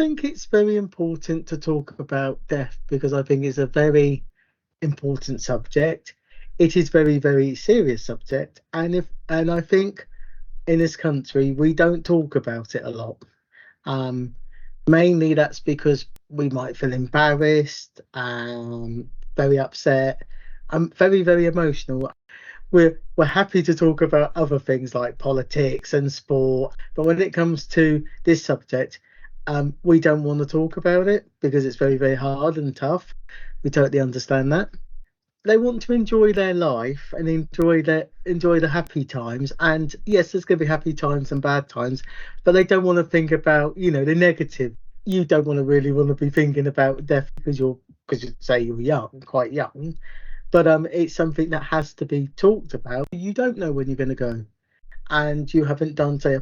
think it's very important to talk about death because I think it's a very important subject. It is very, very serious subject, and I think in this country we don't talk about it a lot. Um, Mainly that's because we might feel embarrassed, very upset, very, very emotional. We're happy to talk about other things like politics and sport, but when it comes to this subject, we don't want to talk about it because it's very, very hard and tough. We totally understand that. They want to enjoy their life and enjoy the happy times. And yes, there's going to be happy times and bad times, but they don't want to think about the negative. You don't want to be thinking about death because you say you're young, quite young, but it's something that has to be talked about. You don't know when you're going to go, and you haven't done, say, a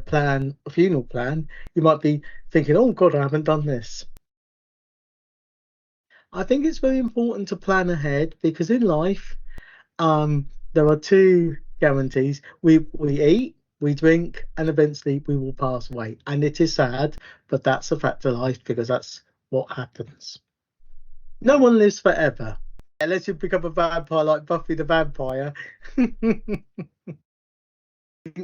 funeral plan. You might be thinking, oh God, I haven't done this. I think it's very important to plan ahead because in life, there are two guarantees: we eat, we drink, and eventually we will pass away. And it is sad, but that's a fact of life because that's what happens. No one lives forever unless you become a vampire like Buffy the Vampire.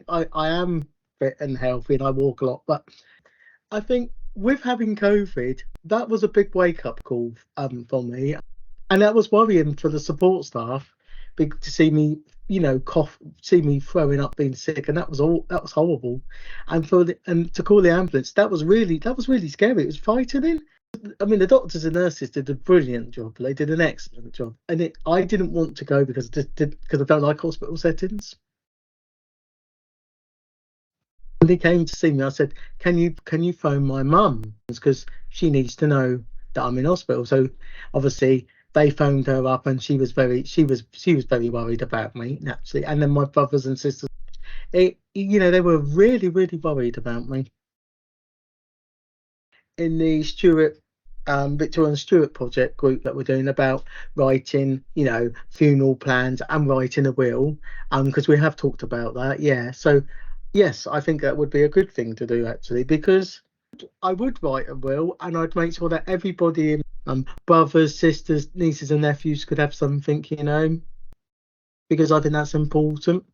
I am fit and healthy and I walk a lot, but I think with having COVID, that was a big wake up call for me, and that was worrying for the support staff to see me, cough, see me throwing up, being sick, and that was horrible. And to call the ambulance, that was really scary. It was frightening. I mean, the doctors and nurses did a brilliant job. They did an excellent job, and I didn't want to go because I don't like hospital settings. When they came to see me, I said, "Can you phone my mum because she needs to know that I'm in hospital." So obviously they phoned her up, and she was very worried about me naturally. And then my brothers and sisters, they were really, really worried about me. In the Victoria and Stuart Project group that we're doing about writing, funeral plans and writing a will, because we have talked about that, yeah. So yes, I think that would be a good thing to do actually, because I would write a will and I'd make sure that everybody, brothers, sisters, nieces, and nephews could have something, because I think that's important.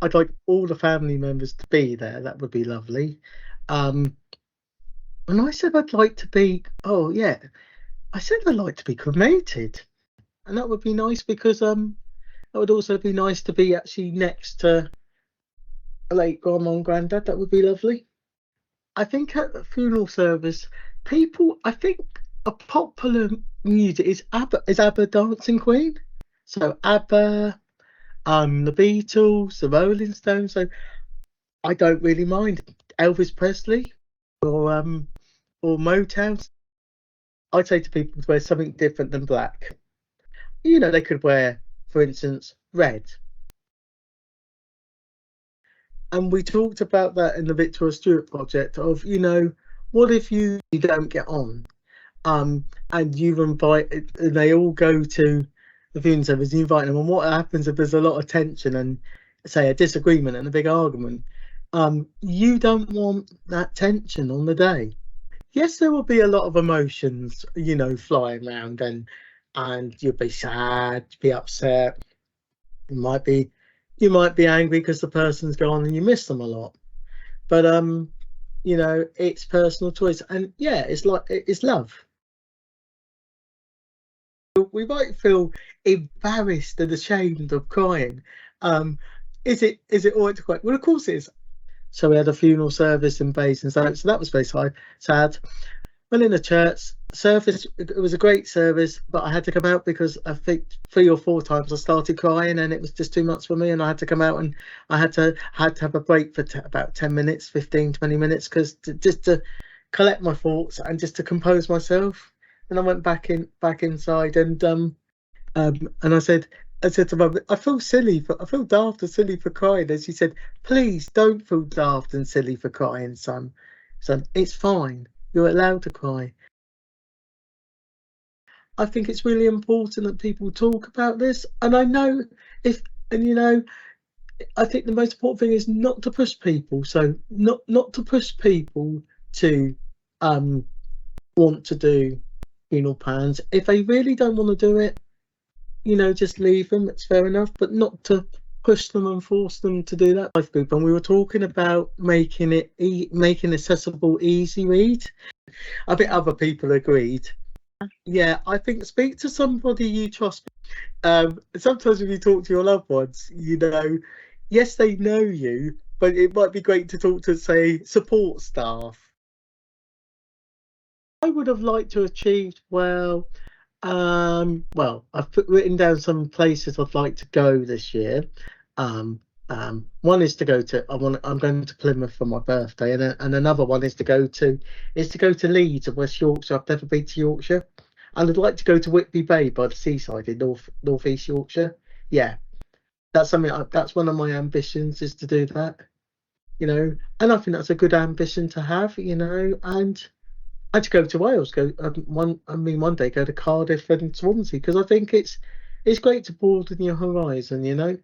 I'd like all the family members to be there. That would be lovely. Um, and I said I'd like to be. Oh yeah, I said I'd like to be cremated, and that would be nice because that would also be nice to be actually next to a late grandma and granddad. That would be lovely. I think at the funeral service, I think a popular music is ABBA Dancing Queen. So ABBA, the Beatles, the Rolling Stones. So I don't really mind Elvis Presley or Motown. I'd say to people to wear something different than black. They could wear, for instance, red. And we talked about that in the Victoria Stuart Project of, what if you don't get on? And you invite, and they all go to the funeral service, you invite them, and what happens if there's a lot of tension and, say, a disagreement and a big argument? You don't want that tension on the day. Yes, there will be a lot of emotions, flying around, and you'll be sad, be upset. You might be angry because the person's gone and you miss them a lot. But it's personal choice, and yeah, it's love. We might feel embarrassed and ashamed of crying. Is it all right to cry? Well, of course it is. So we had a funeral service in Basingstoke, so that was very sad. Went in the church service. It was a great service, but I had to come out because I think 3 or 4 times I started crying, and it was just too much for me, and I had to come out, and I had to have a break for about 10 minutes, 15, 20 minutes, because just to collect my thoughts and just to compose myself. And I went back inside, and I said to Mum, I feel daft and silly for crying. And she said, please don't feel daft and silly for crying, son. It's fine. You're allowed to cry. I think it's really important that people talk about this. And I know I think the most important thing is not to push people. So not to push people to want to do funeral plans. If they really don't want to do it, just leave them. It's fair enough, but not to push them and force them to do that. Life group, and we were talking about making it making accessible, easy read. I think other people agreed. Yeah, I think speak to somebody you trust. Sometimes when you talk to your loved ones, yes, they know you, but it might be great to talk to, say, support staff. I would have liked to achieve I've written down some places I'd like to go this year. One is to go to I'm going to Plymouth for my birthday, and another one is to go to Leeds in West Yorkshire. I've never been to Yorkshire, and I'd like to go to Whitby Bay by the seaside in northeast Yorkshire. Yeah, that's that's one of my ambitions, is to do that. And I think that's a good ambition to have. And to go to Wales, one day go to Cardiff and Swansea, because I think it's great to broaden your horizon.